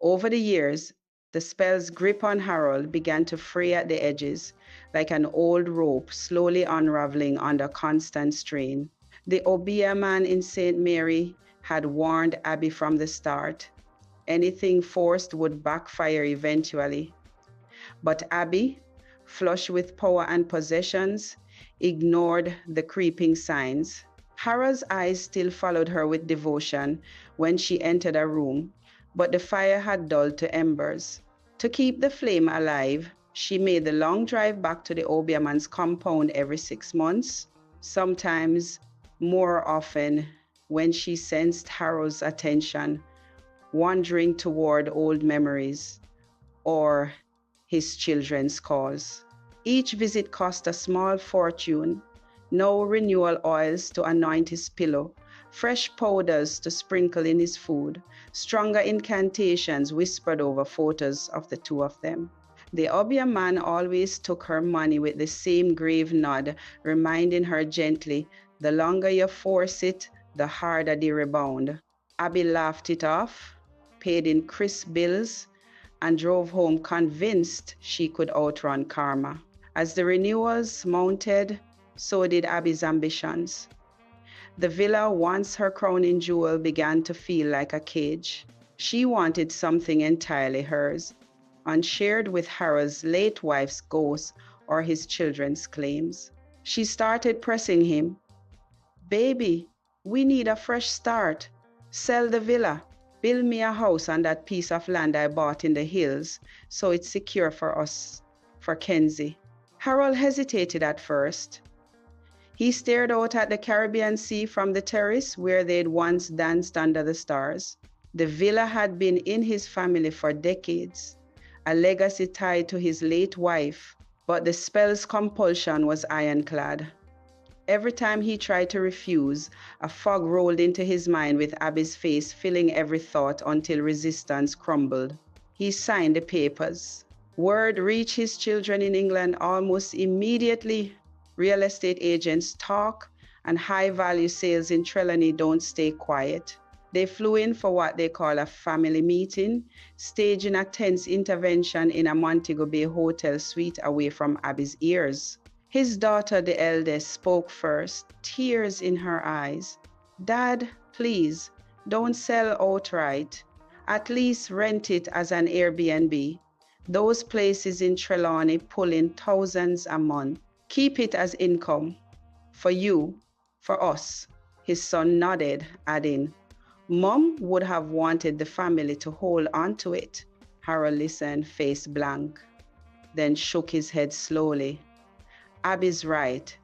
Over the years, the spell's grip on Harold began to fray at the edges, like an old rope slowly unraveling under constant strain. The Obeah man in St. Mary had warned Abby from the start. Anything forced would backfire eventually. But Abby, flush with power and possessions, ignored the creeping signs. Harold's eyes still followed her with devotion when she entered a room, but the fire had dulled to embers. To keep the flame alive, she made the long drive back to the Obeah man's compound every 6 months, sometimes more often when she sensed Harold's attention wandering toward old memories or his children's cause. Each visit cost a small fortune, no renewal oils to anoint his pillow, fresh powders to sprinkle in his food, stronger incantations whispered over photos of the two of them. The Obeah man always took her money with the same grave nod, reminding her gently, the longer you force it, the harder the rebound. Abby laughed it off, paid in crisp bills, and drove home convinced she could outrun karma. As the renewals mounted, so did Abby's ambitions. The villa, once her crowning jewel, began to feel like a cage. She wanted something entirely hers, unshared with Harold's late wife's ghost or his children's claims. She started pressing him. Baby, we need a fresh start. Sell the villa. Build me a house on that piece of land I bought in the hills so it's secure for us, for Kenzie. Harold hesitated at first. He stared out at the Caribbean Sea from the terrace where they'd once danced under the stars. The villa had been in his family for decades, a legacy tied to his late wife, but the spell's compulsion was ironclad. Every time he tried to refuse, a fog rolled into his mind with Abby's face filling every thought until resistance crumbled. He signed the papers. Word reached his children in England almost immediately. Real estate agents talk, and high-value sales in Trelawney don't stay quiet. They flew in for what they call a family meeting, staging a tense intervention in a Montego Bay hotel suite away from Abby's ears. His daughter, the eldest, spoke first, tears in her eyes. Dad, please, don't sell outright. At least rent it as an Airbnb. Those places in Trelawney pull in thousands a month. Keep it as income. For you, for us. His son nodded, adding, Mom would have wanted the family to hold on to it. Harold listened, face blank, then shook his head slowly. Abby's right.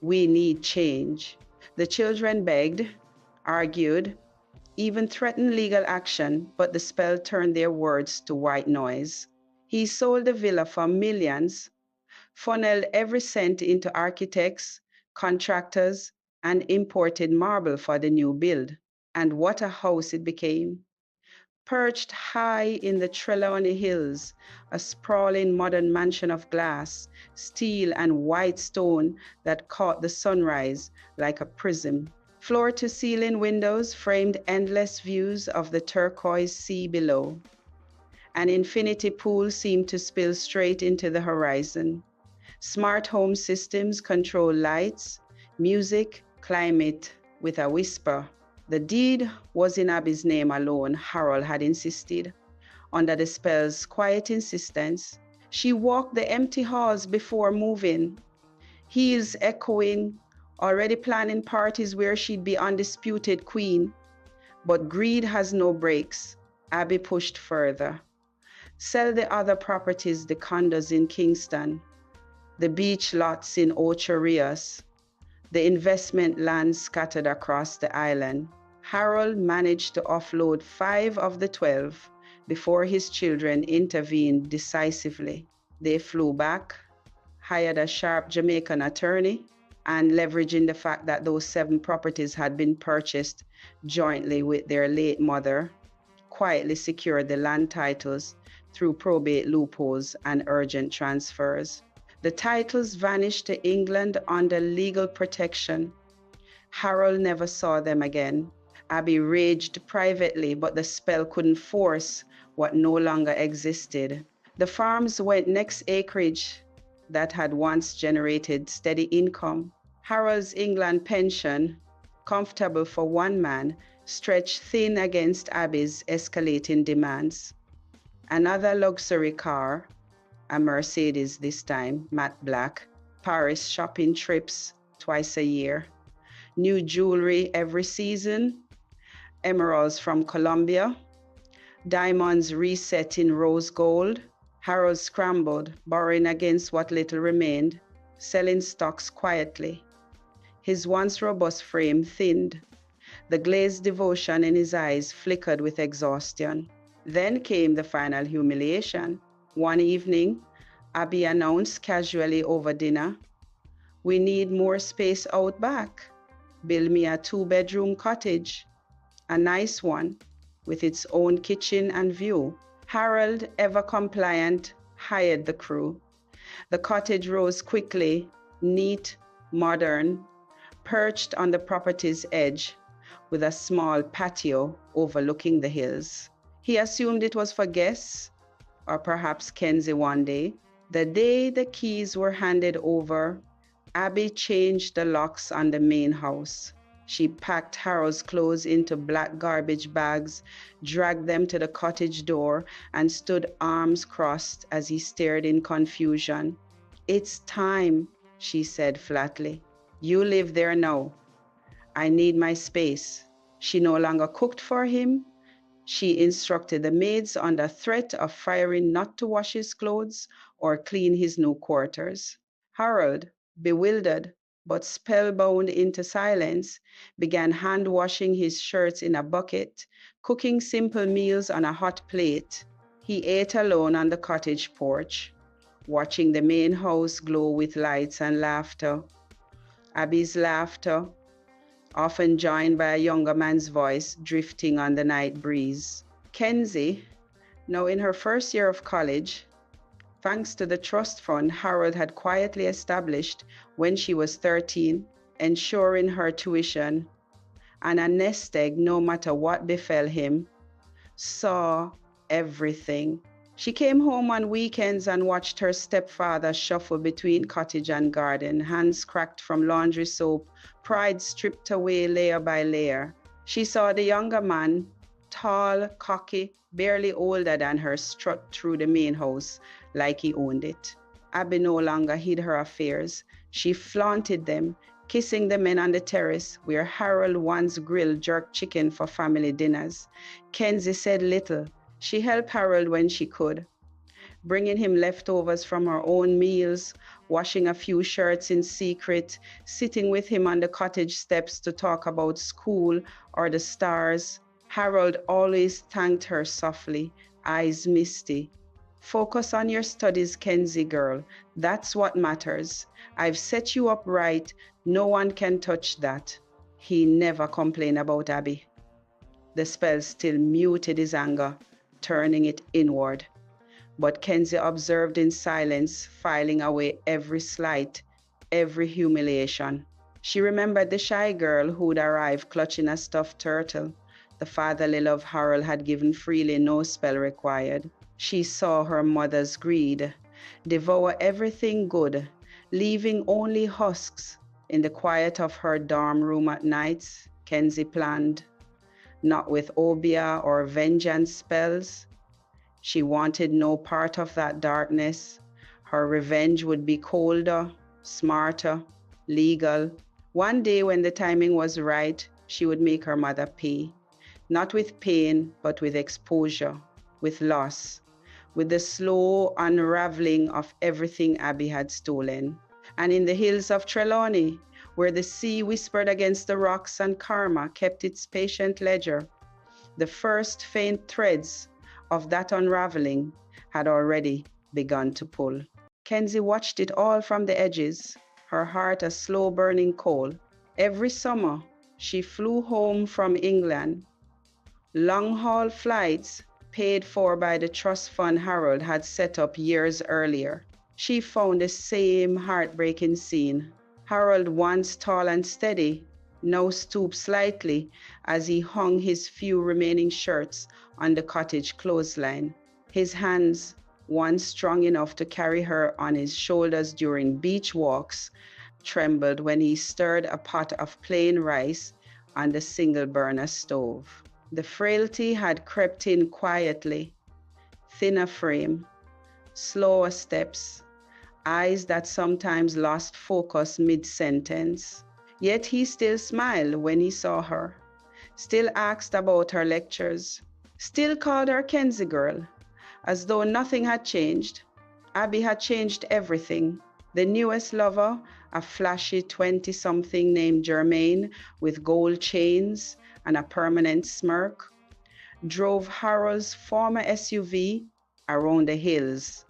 We need change. The children begged, argued, even threatened legal action, but the spell turned their words to white noise. He sold the villa for millions, funneled every cent into architects, contractors, and imported marble for the new build. And what a house it became. Perched high in the Trelawney Hills, a sprawling modern mansion of glass, steel, and white stone that caught the sunrise like a prism. Floor-to-ceiling windows framed endless views of the turquoise sea below. An infinity pool seemed to spill straight into the horizon. Smart home systems control lights, music, climate with a whisper. The deed was in Abby's name alone, Harold had insisted. Under the spell's quiet insistence, she walked the empty halls before moving, heels echoing, already planning parties where she'd be undisputed queen. But greed has no brakes. Abby pushed further. Sell the other properties, the condos in Kingston, the beach lots in Ocho Rios, the investment lands scattered across the island. Harold managed to offload 5 of the 12 before his children intervened decisively. They flew back, hired a sharp Jamaican attorney, and leveraging the fact that those 7 properties had been purchased jointly with their late mother, quietly secured the land titles through probate loopholes and urgent transfers. The titles vanished to England under legal protection. Harold never saw them again. Abby raged privately, but the spell couldn't force what no longer existed. The farms went next acreage that had once generated steady income. Harold's England pension, comfortable for one man, stretched thin against Abby's escalating demands. Another luxury car, a Mercedes this time, matte black, Paris shopping trips twice a year, new jewelry every season, emeralds from Colombia, diamonds reset in rose gold. Harold scrambled, borrowing against what little remained, selling stocks quietly. His once robust frame thinned. The glazed devotion in his eyes flickered with exhaustion. Then came the final humiliation. One evening, Abby announced casually over dinner, "We need more space out back. Build me a 2-bedroom cottage, a nice one, with its own kitchen and view." Harold, ever compliant, hired the crew. The cottage rose quickly, neat, modern, perched on the property's edge, with a small patio overlooking the hills. He assumed it was for guests, or perhaps Kenzie one day. The day the keys were handed over, Abby changed the locks on the main house. She packed Harold's clothes into black garbage bags, dragged them to the cottage door, and stood arms crossed as he stared in confusion. "It's time," she said flatly. "You live there now. I need my space." She no longer cooked for him. She instructed the maids under threat of firing not to wash his clothes or clean his new quarters. Harold, bewildered but spellbound into silence, began hand-washing his shirts in a bucket, cooking simple meals on a hot plate. He ate alone on the cottage porch, watching the main house glow with lights and laughter. Abby's laughter, often joined by a younger man's voice drifting on the night breeze. Kenzie, now in her first year of college, thanks to the trust fund Harold had quietly established when she was 13, ensuring her tuition and a nest egg no matter what befell him, saw everything. She came home on weekends and watched her stepfather shuffle between cottage and garden, hands cracked from laundry soap, pride stripped away layer by layer. She saw the younger man, tall, cocky, barely older than her, strut through the main house like he owned it. Abby no longer hid her affairs. She flaunted them, kissing the men on the terrace where Harold once grilled jerk chicken for family dinners. Kenzie said little. She helped Harold when she could, bringing him leftovers from her own meals, washing a few shirts in secret, sitting with him on the cottage steps to talk about school or the stars. Harold always thanked her softly, eyes misty. "Focus on your studies, Kenzie girl. That's what matters. I've set you up right. No one can touch that." He never complained about Abby. The spell still muted his anger, turning it inward. But Kenzie observed in silence, filing away every slight, every humiliation. She remembered the shy girl who'd arrived clutching a stuffed turtle. The fatherly love Harold had given freely, no spell required. She saw her mother's greed devour everything good, leaving only husks. In the quiet of her dorm room at nights, Kenzie planned, not with obeah or vengeance spells. She wanted no part of that darkness. Her revenge would be colder, smarter, legal. One day when the timing was right, she would make her mother pay. Not with pain, but with exposure, with loss, with the slow unraveling of everything Abby had stolen. And in the hills of Trelawney, where the sea whispered against the rocks and karma kept its patient ledger, the first faint threads of that unraveling had already begun to pull. Kenzie watched it all from the edges, her heart a slow burning coal. Every summer, she flew home from England. Long-haul flights paid for by the trust fund Harold had set up years earlier. She found the same heartbreaking scene. Harold, once tall and steady, now stooped slightly as he hung his few remaining shirts on the cottage clothesline. His hands, once strong enough to carry her on his shoulders during beach walks, trembled when he stirred a pot of plain rice on the single burner stove. The frailty had crept in quietly, thinner frame, slower steps, eyes that sometimes lost focus mid-sentence. Yet he still smiled when he saw her, still asked about her lectures, still called her Kenzie girl, as though nothing had changed. Abby had changed everything. The newest lover, a flashy 20-something named Germaine with gold chains and a permanent smirk, drove Harold's former SUV around the hills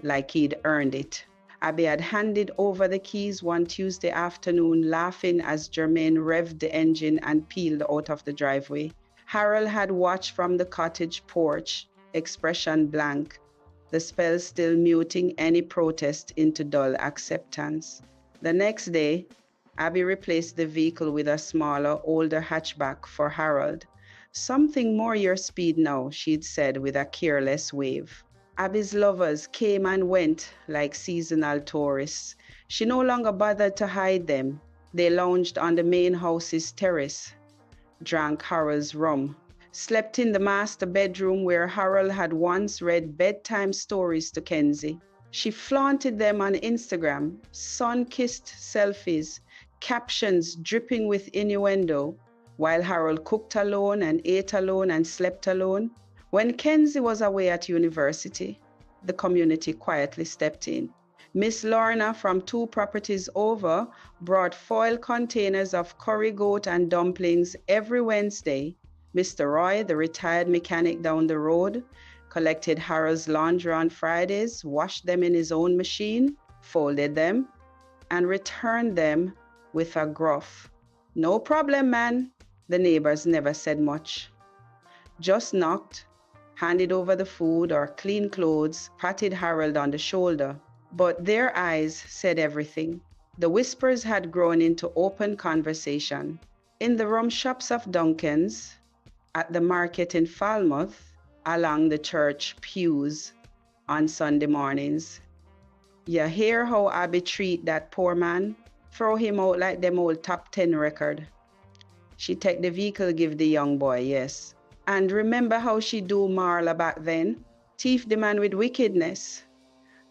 like he'd earned it. Abby had handed over the keys one Tuesday afternoon, laughing as Germaine revved the engine and peeled out of the driveway. Harold had watched from the cottage porch, expression blank, the spell still muting any protest into dull acceptance. The next day, Abby replaced the vehicle with a smaller, older hatchback for Harold. Something more your speed now, she'd said with a careless wave. Abby's lovers came and went like seasonal tourists. She no longer bothered to hide them. They lounged on the main house's terrace, drank Harold's rum, slept in the master bedroom where Harold had once read bedtime stories to Kenzie. She flaunted them on Instagram, sun-kissed selfies, captions dripping with innuendo, while Harold cooked alone and ate alone and slept alone. When Kenzie was away at university, the community quietly stepped in. Miss Lorna from 2 properties over brought foil containers of curry goat and dumplings every Wednesday. Mr. Roy, the retired mechanic down the road, collected Harold's laundry on Fridays, washed them in his own machine, folded them, and returned them with a gruff, "No problem, man." The neighbors never said much, just knocked, handed over the food or clean clothes, patted Harold on the shoulder. But their eyes said everything. The whispers had grown into open conversation. In the rum shops of Duncan's, at the market in Falmouth, along the church pews on Sunday mornings. "You hear how Abby treat that poor man? Throw him out like them old top 10 record. She take the vehicle give the young boy, yes. And remember how she do Marla back then? Thief the man with wickedness."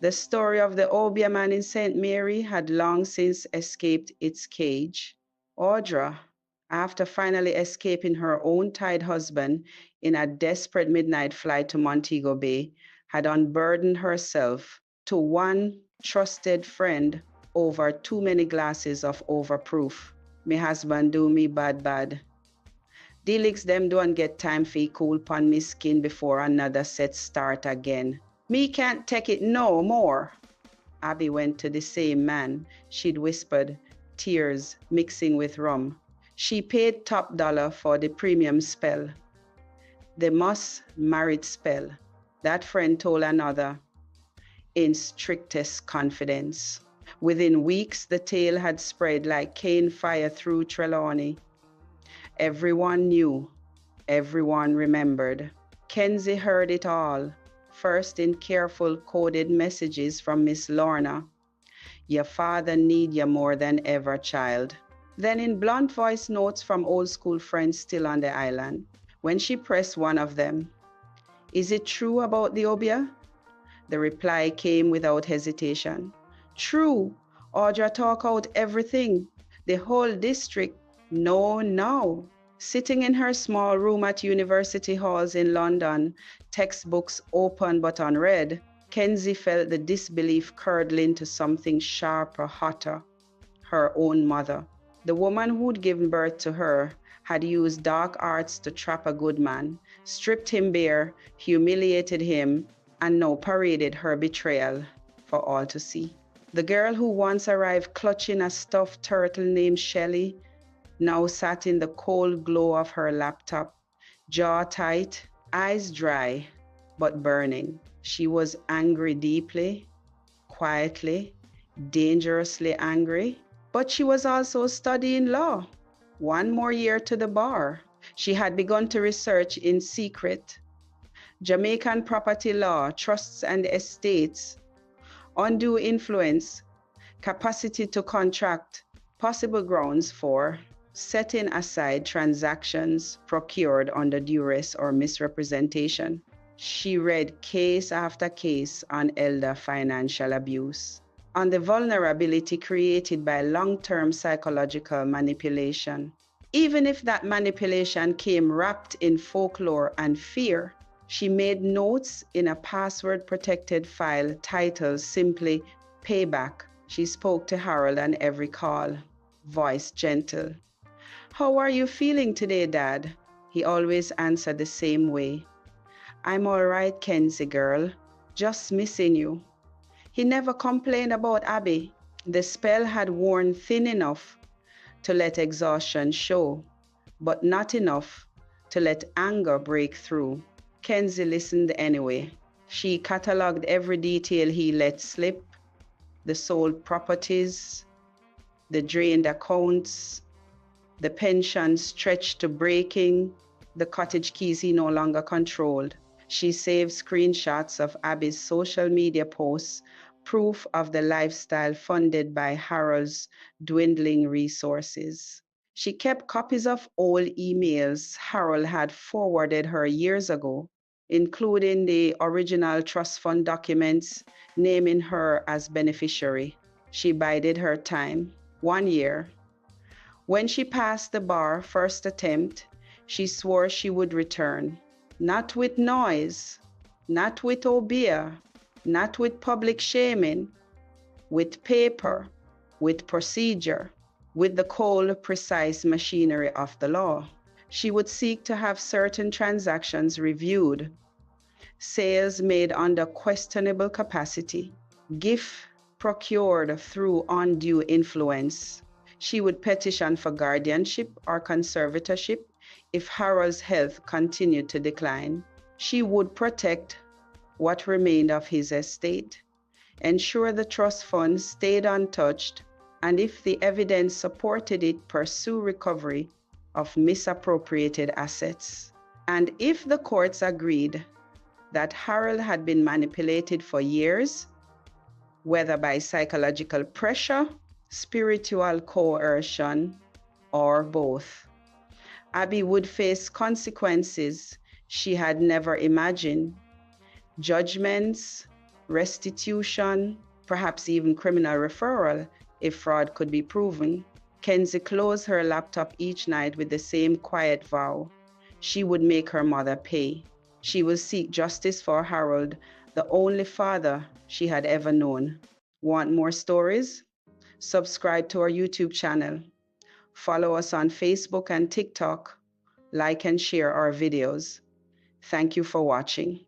The story of the Obia man in St. Mary had long since escaped its cage. Audra, after finally escaping her own tied husband in a desperate midnight flight to Montego Bay, had unburdened herself to one trusted friend over too many glasses of overproof. "Me husband do me bad bad. Delix them don't get time for cool pon me skin before another set start again. Me can't take it no more." Abby went to the same man, she'd whispered, tears mixing with rum. She paid top dollar for the premium spell. The must-married spell, that friend told another, in strictest confidence. Within weeks, the tale had spread like cane fire through Trelawney. Everyone knew, everyone remembered. Kenzie heard it all, first in careful coded messages from Miss Lorna. "Your father need you more than ever, child." Then in blunt voice notes from old school friends still on the island. When she pressed one of them, "Is it true about the Obia?" The reply came without hesitation. "True. Audra talk out everything. The whole district know now." Sitting in her small room at university halls in London, textbooks open but unread, Kenzie felt the disbelief curdling to something sharper, hotter. Her own mother. The woman who'd given birth to her had used dark arts to trap a good man, stripped him bare, humiliated him, and now paraded her betrayal for all to see. The girl who once arrived clutching a stuffed turtle named Shelley now sat in the cold glow of her laptop, jaw tight, eyes dry, but burning. She was angry deeply, quietly, dangerously angry, but she was also studying law. one more year to the bar. She had begun to research in secret Jamaican property law, trusts and estates, undue influence, capacity to contract, possible grounds for setting aside transactions procured under duress or misrepresentation. She read case after case on elder financial abuse, on the vulnerability created by long-term psychological manipulation. Even if that manipulation came wrapped in folklore and fear, she made notes in a password-protected file titled simply Payback. She spoke to Harold on every call, voice gentle. "How are you feeling today, Dad?" He always answered the same way. "I'm all right, Kenzie girl. Just missing you." He never complained about Abby. The spell had worn thin enough to let exhaustion show, but not enough to let anger break through. Kenzie listened anyway. She cataloged every detail he let slip, the sold properties, the drained accounts, the pension stretched to breaking, the cottage keys he no longer controlled. She saved screenshots of Abby's social media posts, proof of the lifestyle funded by Harold's dwindling resources. She kept copies of old emails Harold had forwarded her years ago, including the original trust fund documents naming her as beneficiary. She bided her time, 1 year. When she passed the bar first attempt, she swore she would return. Not with noise, not with obeah, not with public shaming, with paper, with procedure, with the cold, precise machinery of the law. She would seek to have certain transactions reviewed, sales made under questionable capacity, gift procured through undue influence. She would petition for guardianship or conservatorship if Harold's health continued to decline. She would protect what remained of his estate, ensure the trust fund stayed untouched, and if the evidence supported it, pursue recovery of misappropriated assets. And if the courts agreed that Harold had been manipulated for years, whether by psychological pressure, spiritual coercion, or both, Abby would face consequences she had never imagined: judgments, restitution, perhaps even criminal referral if fraud could be proven. Kenzie closed her laptop each night with the same quiet vow. She would make her mother pay. She would seek justice for Harold, the only father she had ever known. Want more stories? Subscribe to our YouTube channel. Follow us on Facebook and TikTok. Like and share our videos. Thank you for watching.